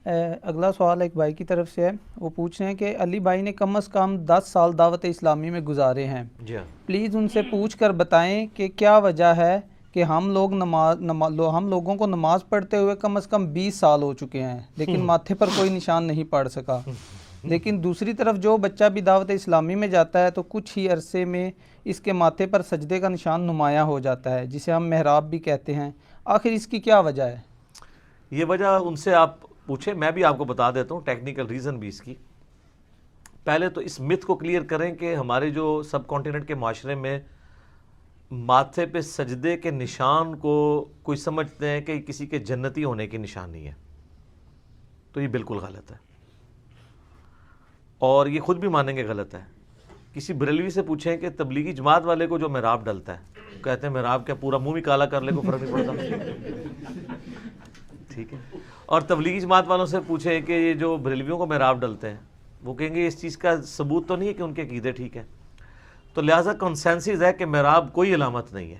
اگلا سوال ایک بھائی کی طرف سے ہے، وہ پوچھ رہے ہیں کہ علی بھائی نے کم از کم 10 سال دعوت اسلامی میں گزارے ہیں، جی ہاں، پلیز ان سے پوچھ کر بتائیں کہ کیا وجہ ہے کہ ہم لوگوں کو نماز پڑھتے ہوئے کم از کم 20 سال ہو چکے ہیں لیکن ماتھے پر کوئی نشان نہیں پڑ سکا، لیکن دوسری طرف جو بچہ بھی دعوت اسلامی میں جاتا ہے تو کچھ ہی عرصے میں اس کے ماتھے پر سجدے کا نشان نمایاں ہو جاتا ہے جسے ہم محراب بھی کہتے ہیں، آخر اس کی کیا وجہ ہے؟ یہ وجہ ان سے آپ پوچھیں، میں بھی آپ کو بتا دیتا ہوں ٹیکنیکل ریزن بھی اس کی۔ پہلے تو اس مت کو کلیئر کریں کہ ہمارے جو سب کانٹیننٹ کے معاشرے میں ماتھے پہ سجدے کے نشان کو کوئی سمجھتے ہیں کہ کسی کے جنتی ہونے کی نشانی ہے، تو یہ بالکل غلط ہے، اور یہ خود بھی مانیں گے غلط ہے۔ کسی بریلوی سے پوچھیں کہ تبلیغی جماعت والے کو جو محراب ڈلتا ہے، کہتے ہیں محراب کیا پورا منہ بھی کالا کر لے کو فرق نہیں پڑتا، ٹھیک ہے۔ اور تبلیغی جماعت والوں سے پوچھیں کہ یہ جو بریلویوں کو محراب ڈلتے ہیں، وہ کہیں گے اس چیز کا ثبوت تو نہیں ہے کہ ان کے عقیدے ٹھیک ہے، تو لہٰذا کنسنسس ہے کہ محراب کوئی علامت نہیں ہے۔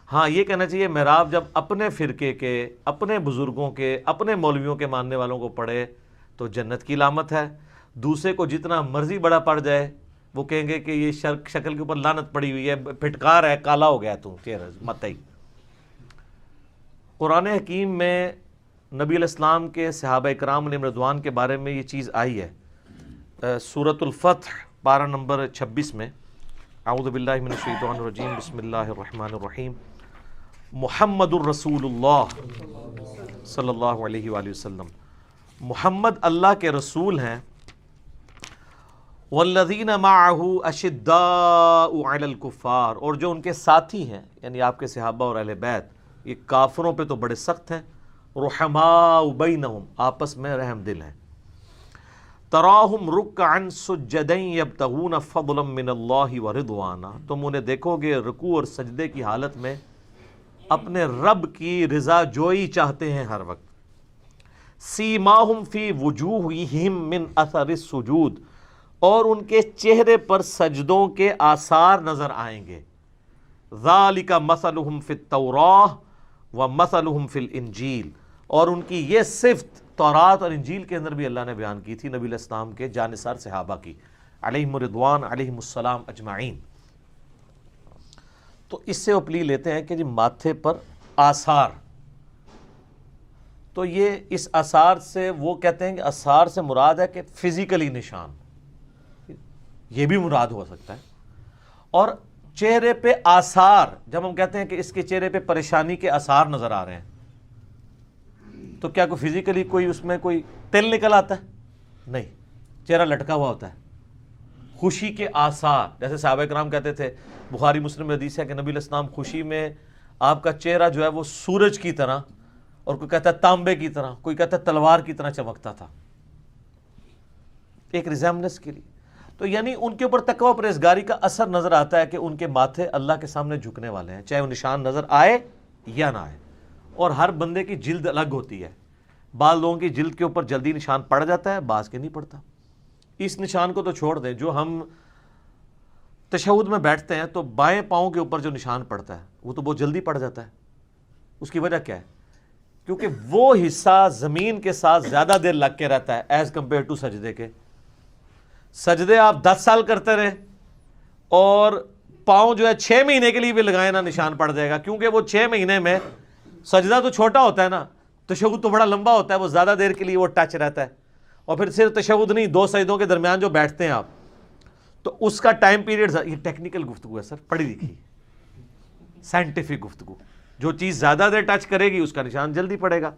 ہاں یہ کہنا چاہیے محراب جب اپنے فرقے کے، اپنے بزرگوں کے، اپنے مولویوں کے ماننے والوں کو پڑھے تو جنت کی علامت ہے، دوسرے کو جتنا مرضی بڑا پڑ جائے وہ کہیں گے کہ یہ شکل کے اوپر لعنت پڑی ہوئی ہے، پھٹکار ہے، کالا ہو گیا تو چہرہ مت ہی۔ قرآن حکیم میں نبی علیہ السلام کے صحابہ اکرام علیہم رضوان کے بارے میں یہ چیز آئی ہے، سورۃ الفتح پارہ نمبر 26 میں، اعوذ باللہ من الشیطان الرجیم، بسم اللہ الرحمن الرحیم، محمد الرسول اللہ صلی اللہ علیہ وآلہ وسلم، محمد اللہ کے رسول ہیں، والذین معہ اشداء علی الکفار، اور جو ان کے ساتھی ہیں یعنی آپ کے صحابہ اور اہل بیت، یہ کافروں پہ تو بڑے سخت ہیں، رحماء بینہم، آپس میں رحم دل ہیں، تراہم رکعا سجدا یبتغون فضلا من اللہ ورضوانا، تم انہیں دیکھو گے رکوع اور سجدے کی حالت میں اپنے رب کی رضا جوئی چاہتے ہیں ہر وقت، سیماہم فی وجوہہم من اثر السجود، اور ان کے چہرے پر سجدوں کے آثار نظر آئیں گے، ذالک مثلہم فی التوراۃ ومثلہم فی الانجیل، اور ان کی یہ صفت تورات اور انجیل کے اندر بھی اللہ نے بیان کی تھی نبی علیہ السلام کے جانثار صحابہ کی علیہم رضوان علیہم السلام اجمعین۔ تو اس سے اپلی لیتے ہیں کہ جی ماتھے پر آثار، تو یہ اس آثار سے وہ کہتے ہیں کہ آثار سے مراد ہے کہ فزیکلی نشان، یہ بھی مراد ہو سکتا ہے، اور چہرے پہ آثار، جب ہم کہتے ہیں کہ اس کے چہرے پہ پریشانی کے آثار نظر آ رہے ہیں تو کیا کوئی فزیکلی کوئی اس میں کوئی تل نکل آتا ہے؟ نہیں، چہرہ لٹکا ہوا ہوتا ہے۔ خوشی کے آثار، جیسے صحابہ کرام کہتے تھے، بخاری مسلم میں حدیث ہے کہ نبی علیہ السلام خوشی میں آپ کا چہرہ جو ہے وہ سورج کی طرح، اور کوئی کہتا ہے تانبے کی طرح، کوئی کہتا ہے تلوار کی طرح چمکتا تھا، ایک ریزیمبلنس کے لیے۔ تو یعنی ان کے اوپر تقوی و پرہیزگاری کا اثر نظر آتا ہے کہ ان کے ماتھے اللہ کے سامنے جھکنے والے ہیں، چاہے وہ نشان نظر آئے یا نہ آئے، اور ہر بندے کی جلد الگ ہوتی ہے، بعض لوگوں کی جلد کے اوپر جلدی نشان پڑ جاتا ہے، بعض کے نہیں پڑتا۔ اس نشان کو تو چھوڑ دیں، جو ہم تشہد میں بیٹھتے ہیں تو بائیں پاؤں کے اوپر جو نشان پڑتا ہے وہ تو بہت جلدی پڑ جاتا ہے، اس کی وجہ کیا ہے؟ کیونکہ وہ حصہ زمین کے ساتھ زیادہ دیر لگ کے رہتا ہے ایز کمپیئر ٹو سجدے کے۔ سجدے آپ 10 سال کرتے رہے اور پاؤں جو ہے 6 مہینے کے لیے بھی لگائیں نا، نشان پڑ جائے گا، کیونکہ وہ 6 مہینے میں سجدہ تو چھوٹا ہوتا ہے نا، تشہد تو بڑا لمبا ہوتا ہے، وہ زیادہ دیر کے لیے وہ ٹچ رہتا ہے، اور پھر صرف تشہد نہیں، 2 سجدوں کے درمیان جو بیٹھتے ہیں آپ، تو اس کا ٹائم پیریڈ، یہ ٹیکنیکل گفتگو ہے سر، پڑھی لکھی سائنٹیفک گفتگو، جو چیز زیادہ دیر ٹچ کرے گی اس کا نشان جلدی پڑے گا۔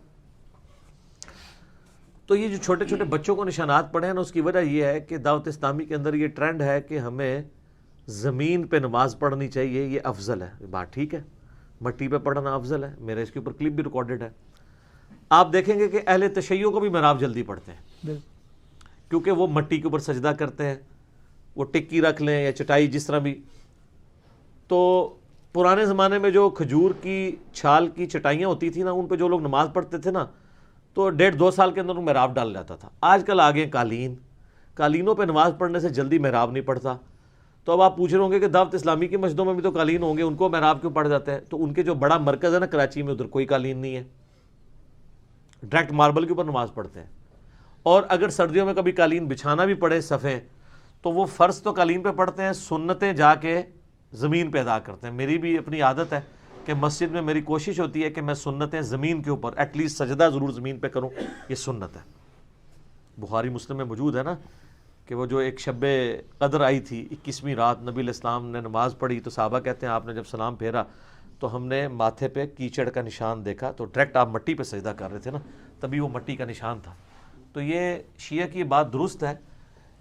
تو یہ جو چھوٹے چھوٹے بچوں کو نشانات پڑے ہیں نا، اس کی وجہ یہ ہے کہ دعوت اسلامی کے اندر یہ ٹرینڈ ہے کہ ہمیں زمین پہ نماز پڑھنی چاہیے، یہ افضل ہے، بات ٹھیک ہے، مٹی پہ پڑھنا افضل ہے، میرے اس کے اوپر کلپ بھی ریکارڈڈ ہے۔ آپ دیکھیں گے کہ اہل تشیع کو بھی محراب جلدی پڑھتے ہیں، کیونکہ وہ مٹی کے اوپر سجدہ کرتے ہیں، وہ ٹکی رکھ لیں یا چٹائی جس طرح بھی۔ تو پرانے زمانے میں جو کھجور کی چھال کی چٹائیاں ہوتی تھیں نا، ان پہ جو لوگ نماز پڑھتے تھے نا، تو 1.5-2 سال کے اندر محراب ڈال جاتا تھا۔ آج کل آگے قالینوں پہ نماز پڑھنے سے جلدی محراب نہیں پڑتا۔ تو اب آپ پوچھ رہے ہوں گے کہ دعوت اسلامی کی مسجدوں میں بھی تو قالین ہوں گے، ان کو محراب کیوں پڑھ جاتے ہیں؟ تو ان کے جو بڑا مرکز ہے نا کراچی میں، ادھر کوئی قالین نہیں ہے، ڈائریکٹ ماربل کے اوپر نماز پڑھتے ہیں۔ اور اگر سردیوں میں کبھی قالین بچھانا بھی پڑے صفیں، تو وہ فرض تو قالین پہ پڑھتے ہیں، سنتیں جا کے زمین پہ ادا کرتے ہیں۔ میری بھی اپنی عادت ہے کہ مسجد میں میری کوشش ہوتی ہے کہ میں سنتیں زمین کے اوپر ایٹ لیسٹ سجدہ ضرور زمین پہ کروں، یہ سنت ہے۔ بخاری مسلم میں موجود ہے نا کہ وہ جو ایک شب قدر آئی تھی 21ویں رات، نبی علیہ السلام نے نماز پڑھی تو صحابہ کہتے ہیں آپ نے جب سلام پھیرا تو ہم نے ماتھے پہ کیچڑ کا نشان دیکھا، تو ڈائریکٹ آپ مٹی پہ سجدہ کر رہے تھے نا، تبھی وہ مٹی کا نشان تھا۔ تو یہ شیعہ کی بات درست ہے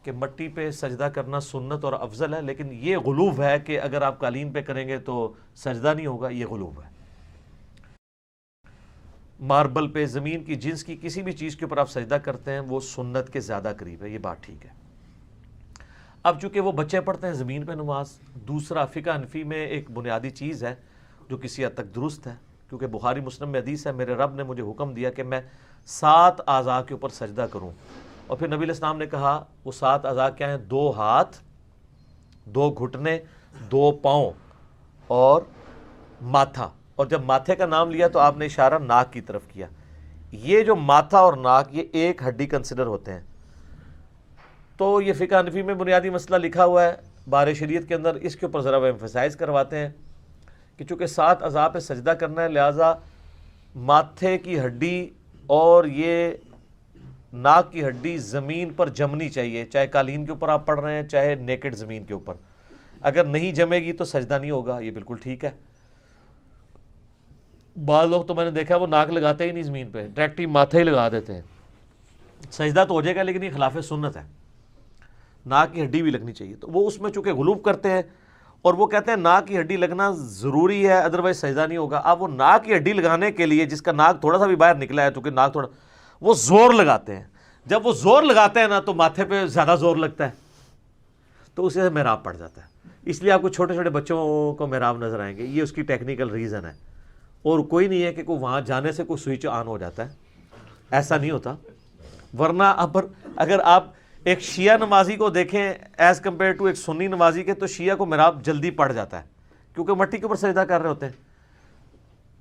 کہ مٹی پہ سجدہ کرنا سنت اور افضل ہے، لیکن یہ غلوب ہے کہ اگر آپ قالین پہ کریں گے تو سجدہ نہیں ہوگا، یہ غلوب ہے۔ ماربل پہ، زمین کی جنس کی کسی بھی چیز کے اوپر آپ سجدہ کرتے ہیں وہ سنت کے زیادہ قریب ہے، یہ بات ٹھیک ہے۔ اب چونکہ وہ بچے پڑھتے ہیں زمین پہ نماز، دوسرا فقہ حنفی میں ایک بنیادی چیز ہے جو کسی حد تک درست ہے، کیونکہ بخاری مسلم میں حدیث ہے میرے رب نے مجھے حکم دیا کہ میں 7 اعضاء کے اوپر سجدہ کروں، اور پھر نبی علیہ السلام نے کہا وہ 7 اعضاء کیا ہیں؟ 2 ہاتھ، 2 گھٹنے، 2 پاؤں اور ماتھا، اور جب ماتھے کا نام لیا تو آپ نے اشارہ ناک کی طرف کیا۔ یہ جو ماتھا اور ناک یہ ایک ہڈی کنسیڈر ہوتے ہیں، تو یہ فقہ حنفی میں بنیادی مسئلہ لکھا ہوا ہے بار شریعت کے اندر، اس کے اوپر ذرا وہ ایمفسائز کرواتے ہیں کہ چونکہ 7 اعضاء پہ سجدہ کرنا ہے لہٰذا ماتھے کی ہڈی اور یہ ناک کی ہڈی زمین پر جمنی چاہیے، چاہے قالین کے اوپر آپ پڑھ رہے ہیں چاہے نیکڈ زمین کے اوپر۔ اگر نہیں جمے گی تو سجدہ نہیں ہوگا، یہ بالکل ٹھیک ہے۔ بعض لوگ تو میں نے دیکھا وہ ناک لگاتے ہی نہیں زمین پہ، ڈائریکٹ ہی ماتھے ہی لگا دیتے ہیں، سجدہ تو ہو جائے گا لیکن یہ خلاف سنت ہے، ناک کی ہڈی بھی لگنی چاہیے۔ تو وہ اس میں چونکہ غلوب کرتے ہیں اور وہ کہتے ہیں ناک کی ہڈی لگنا ضروری ہے ادروائز سجدہ نہیں ہوگا۔ اب وہ ناک کی ہڈی لگانے کے لیے جس کا ناک تھوڑا سا بھی باہر نکلا ہے، چونکہ ناک تھوڑا، وہ زور لگاتے ہیں، جب وہ زور لگاتے ہیں نا تو ماتھے پہ زیادہ زور لگتا ہے، تو اسے محراب پڑ جاتا ہے۔ اس لیے آپ کو چھوٹے چھوٹے بچوں کو محراب نظر آئیں گے، یہ اس کی ٹیکنیکل ریزن ہے، اور کوئی نہیں ہے کہ کوئی وہاں جانے سے کوئی سوئچ آن ہو جاتا ہے، ایسا نہیں ہوتا۔ ورنہ اگر آپ ایک شیعہ نمازی کو دیکھیں ایز کمپیئر ٹو ایک سنی نمازی کے، تو شیعہ کو محراب جلدی پڑ جاتا ہے کیونکہ مٹی کے اوپر سجدہ کر رہے ہوتے ہیں۔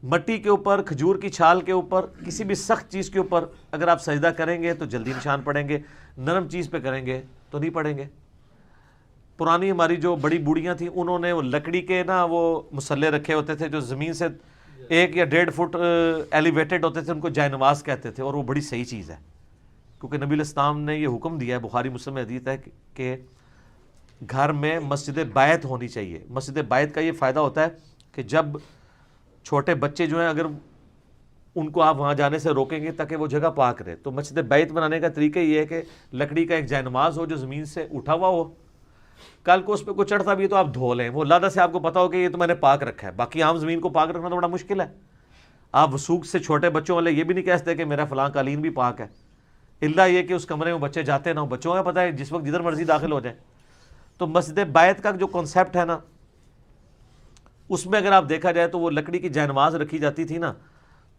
مٹی کے اوپر، کھجور کی چھال کے اوپر، کسی بھی سخت چیز کے اوپر اگر آپ سجدہ کریں گے تو جلدی نشان پڑیں گے، نرم چیز پہ کریں گے تو نہیں پڑیں گے۔ پرانی ہماری جو بڑی بوڑھیاں تھیں انہوں نے وہ لکڑی کے نا وہ مسلے رکھے ہوتے تھے جو زمین سے 1 یا 1.5 فٹ ایلیویٹڈ ہوتے تھے، ان کو جائے نماز کہتے تھے، اور وہ بڑی صحیح چیز ہے کیونکہ نبی علیہ السلام نے یہ حکم دیا ہے، بخاری مسلم میں حدیث ہے کہ گھر میں مسجد بیت ہونی چاہیے۔ مسجد بیت کا یہ فائدہ ہوتا ہے کہ جب چھوٹے بچے جو ہیں اگر ان کو آپ وہاں جانے سے روکیں گے تاکہ وہ جگہ پاک رہے، تو مسجد بیت بنانے کا طریقہ یہ ہے کہ لکڑی کا ایک جائے نماز ہو جو زمین سے اٹھا ہوا ہو، کل کو اس پہ کوئی چڑھتا بھی ہے تو آپ دھو لیں، وہ لادہ سے آپ کو پتا ہو کہ یہ تو میں نے پاک رکھا ہے۔ باقی عام زمین کو پاک رکھنا تو بڑا مشکل ہے، آپ وثوق سے چھوٹے بچوں والے یہ بھی نہیں کہہ سکتے کہ میرا فلاں قالین بھی پاک ہے، الا یہ کہ اس کمرے میں بچے جاتے نہ ہوں، بچوں کا پتہ ہے جس وقت جدھر مرضی داخل ہو جائیں۔ تو مسجد بیت کا جو کنسیپٹ ہے نا، اس میں اگر آپ دیکھا جائے تو وہ لکڑی کی جائے نماز رکھی جاتی تھی نا،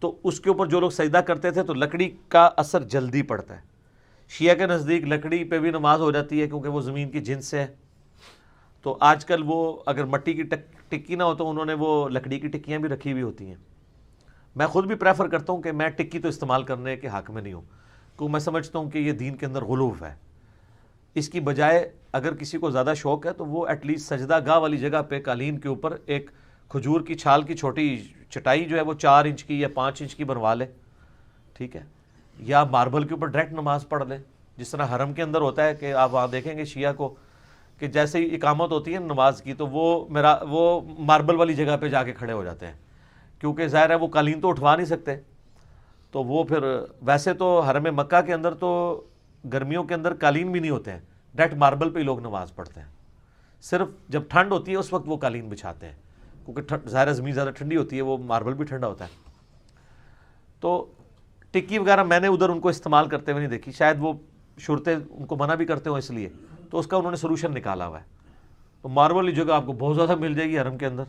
تو اس کے اوپر جو لوگ سجدہ کرتے تھے تو لکڑی کا اثر جلدی پڑتا ہے۔ شیعہ کے نزدیک لکڑی پہ بھی نماز ہو جاتی ہے کیونکہ وہ زمین کی جنس سے ہے، تو آج کل وہ اگر مٹی کی ٹکی نہ ہو تو انہوں نے وہ لکڑی کی ٹکیاں بھی رکھی ہوئی ہوتی ہیں۔ میں خود بھی پریفر کرتا ہوں کہ میں ٹکی تو استعمال کرنے کے حق میں نہیں ہوں، کیونکہ میں سمجھتا ہوں کہ یہ دین کے اندر غلوف ہے۔ اس کی بجائے اگر کسی کو زیادہ شوق ہے تو وہ ایٹ لیسٹ سجدہ گاہ والی جگہ پہ قالین کے اوپر ایک کھجور کی چھال کی چھوٹی چٹائی جو ہے وہ 4 انچ کی یا 5 انچ کی بنوا لے، ٹھیک ہے، یا ماربل کے اوپر ڈائریکٹ نماز پڑھ لے، جس طرح حرم کے اندر ہوتا ہے کہ آپ وہاں دیکھیں گے شیعہ کو کہ جیسے ہی اقامت ہوتی ہے نماز کی تو وہ ماربل والی جگہ پہ جا کے کھڑے ہو جاتے ہیں، کیونکہ ظاہر ہے وہ قالین تو اٹھوا نہیں سکتے، تو وہ پھر ویسے تو حرم مکہ کے اندر تو گرمیوں کے اندر قالین بھی نہیں ہوتے ہیں، ڈائریکٹ ماربل پہ ہی لوگ نماز پڑھتے ہیں، صرف جب ٹھنڈ ہوتی ہے اس وقت وہ قالین بچھاتے ہیں کیونکہ ظاہر زمین زیادہ ٹھنڈی ہوتی ہے، وہ ماربل بھی ٹھنڈا ہوتا ہے۔ تو ٹکی وغیرہ میں نے ادھر ان کو استعمال کرتے ہوئے نہیں دیکھی، شاید وہ شرطیں ان کو منع بھی کرتے ہوں اس لیے، تو اس کا انہوں نے سلوشن نکالا ہوا ہے۔ تو ماربل والی جگہ آپ کو بہت زیادہ مل جائے گی حرم کے اندر،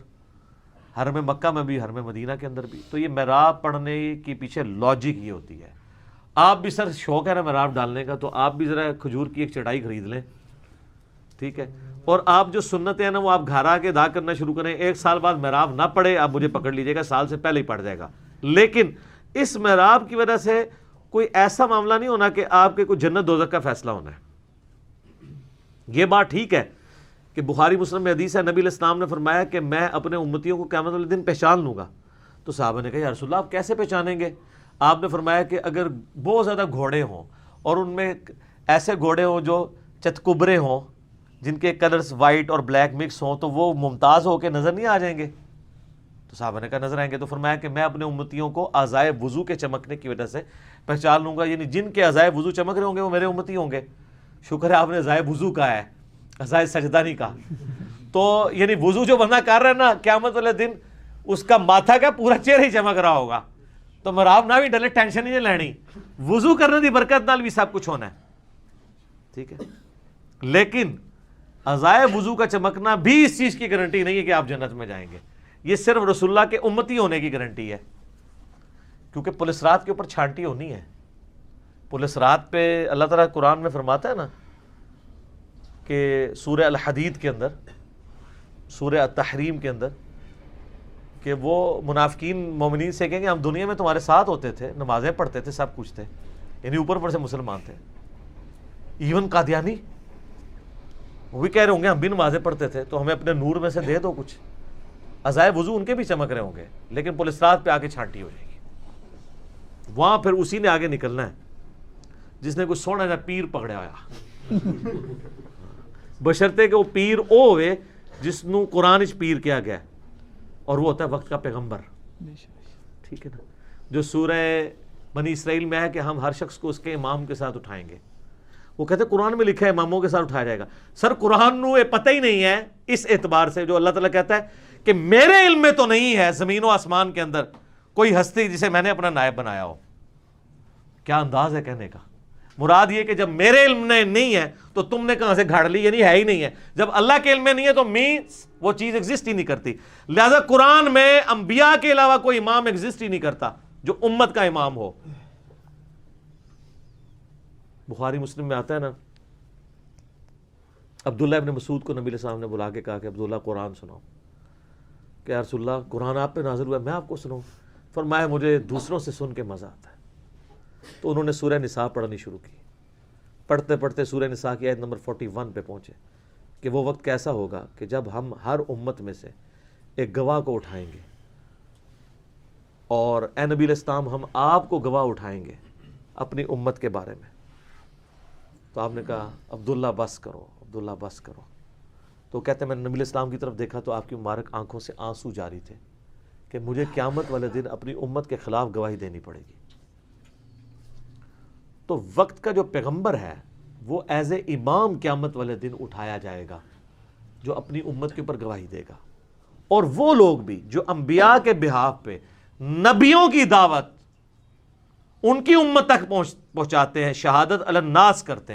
حرم مکہ میں بھی، حرم مدینہ کے اندر بھی۔ تو یہ محراب پڑھنے کے پیچھے لاجک یہ ہوتی ہے۔ آپ بھی سر شوق ہے نا محراب ڈالنے کا، تو آپ بھی ذرا کھجور کی ایک چٹائی خرید لیں، ٹھیک ہے، اور آپ جو سنتیں ہیں نا وہ آپ گھر آ کے ادا کرنا شروع کریں۔ 1 سال بعد محراب نہ پڑے آپ مجھے پکڑ لیجیے گا، سال سے پہلے ہی پڑ جائے گا، لیکن اس محراب کی وجہ سے کوئی ایسا معاملہ نہیں ہونا کہ آپ کے کوئی جنت دوزخ کا فیصلہ ہونا ہے. یہ بات ٹھیک ہے کہ بخاری مسلم میں حدیث ہے، نبی علیہ السلام نے فرمایا کہ میں اپنے امتیوں کو قیامت والے دن پہچان لوں گا. تو صحابہ نے کہا یا رسول اللہ آپ کیسے پہچانیں گے؟ آپ نے فرمایا کہ اگر بہت زیادہ گھوڑے ہوں اور ان میں ایسے گھوڑے ہوں جو چتکبرے ہوں، جن کے کلرز وائٹ اور بلیک مکس ہوں، تو وہ ممتاز ہو کے نظر نہیں آ جائیں گے؟ تو صحابہ نے کہا نظر آئیں گے. تو فرمایا کہ میں اپنے امتیوں کو اعضائے وضو کے چمکنے کی وجہ سے پہچان لوں گا، یعنی جن کے اعضائے وضو چمک رہے ہوں گے وہ میرے امتی ہوں گے. شکر ہے آپ نے اعضائے وضو کہا ہے، اعضائے سجدہ نہیں کہا. تو یعنی وضو جو بندہ کر رہا ہے نا، قیامت والے دن اس کا ماتھا کا پورا چہرہ ہی چمک رہا ہوگا. تو مراب نہ بھی ڈلے، ٹینشن نہیں لینی، وضو کرنے دی برکت نال بھی سب کچھ ہونا ہے. ٹھیک ہے، لیکن اعضائے وضو کا چمکنا بھی اس چیز کی گارنٹی نہیں ہے کہ آپ جنت میں جائیں گے. یہ صرف رسول اللہ کے امتی ہونے کی گارنٹی ہے، کیونکہ پولیس رات کے اوپر چھانٹی ہونی ہے. پولیس رات پہ اللہ تعالیٰ قرآن میں فرماتا ہے نا کہ سورہ الحدید کے اندر، سورہ التحریم کے اندر، کہ وہ منافقین مومنین سے کہیں گے ہم دنیا میں تمہارے ساتھ ہوتے تھے، نمازیں پڑھتے تھے، سب کچھ تھے، یعنی اوپر پر سے مسلمان تھے. ایون قادیانی وہ بھی کہہ رہے ہوں گے ہم بھی نمازیں پڑھتے تھے، تو ہمیں اپنے نور میں سے دے دو کچھ. عزائے وضو ان کے بھی چمک رہے ہوں گے، لیکن پولیس رات پہ آگے چھانٹی ہو جائے گی. وہاں پھر اسی نے آگے نکلنا ہے جس نے کوئی سونا جا پیر پکڑیا ہوا، بشرطے کہ وہ پیر او ہوئے جس نو قرآن اچ پیر کیا گیا، اور وہ ہوتا ہے وقت کا پیغمبر. ٹھیک ہے نا، جو سورہ بنی اسرائیل میں ہے کہ ہم ہر شخص کو اس کے امام کے ساتھ اٹھائیں گے. وہ کہتے ہیں قرآن میں لکھا ہے اماموں کے ساتھ اٹھایا جائے گا. سر قرآن نو یہ پتہ ہی نہیں ہے اس اعتبار سے، جو اللہ تعالیٰ کہتا ہے کہ میرے علم میں تو نہیں ہے زمین و آسمان کے اندر کوئی ہستی جسے میں نے اپنا نائب بنایا ہو. کیا انداز ہے کہنے کا. مراد یہ کہ جب میرے علم میں نہیں ہے تو تم نے کہاں سے گھاڑ لی، یعنی ہے ہی نہیں ہے. جب اللہ کے علم میں نہیں ہے تو مینس وہ چیز ایگزسٹ ہی نہیں کرتی. لہذا قرآن میں انبیاء کے علاوہ کوئی امام ایگزسٹ ہی نہیں کرتا جو امت کا امام ہو. بخاری مسلم میں آتا ہے نا، عبداللہ ابن مسعود کو نبی علیہ السلام نے بلا کے کہا کہ عبداللہ قرآن سناؤ. کہ یا رسول اللہ قرآن آپ پہ نازل ہوا ہے، میں آپ کو سناؤں؟ فرمایا مجھے دوسروں سے سن کے مزہ آتا ہے. تو انہوں نے سورہ نساء پڑھنی شروع کی. پڑھتے پڑھتے سورہ نساء کی آیت نمبر 41 پہ پہنچے کہ وہ وقت کیسا ہوگا کہ جب ہم ہر امت میں سے ایک گواہ کو اٹھائیں گے، اور اے نبی علیہ السلام ہم آپ کو گواہ اٹھائیں گے اپنی امت کے بارے میں. تو آپ نے کہا عبداللہ بس کرو، عبداللہ بس کرو. تو کہتے ہیں میں نے نبی علیہ السلام کی طرف دیکھا تو آپ کی مبارک آنکھوں سے آنسو جاری تھے کہ مجھے قیامت والے دن اپنی امت کے خلاف گواہی دینی پڑے گی. تو وقت کا جو پیغمبر ہے وہ ایز اے امام قیامت والے دن اٹھایا جائے گا جو اپنی امت کے اوپر گواہی دے گا. اور وہ لوگ بھی جو انبیاء کے بہاف پہ نبیوں کی دعوت ان کی امت تک پہنچاتے ہیں، شہادت علی الناس کرتے ہیں.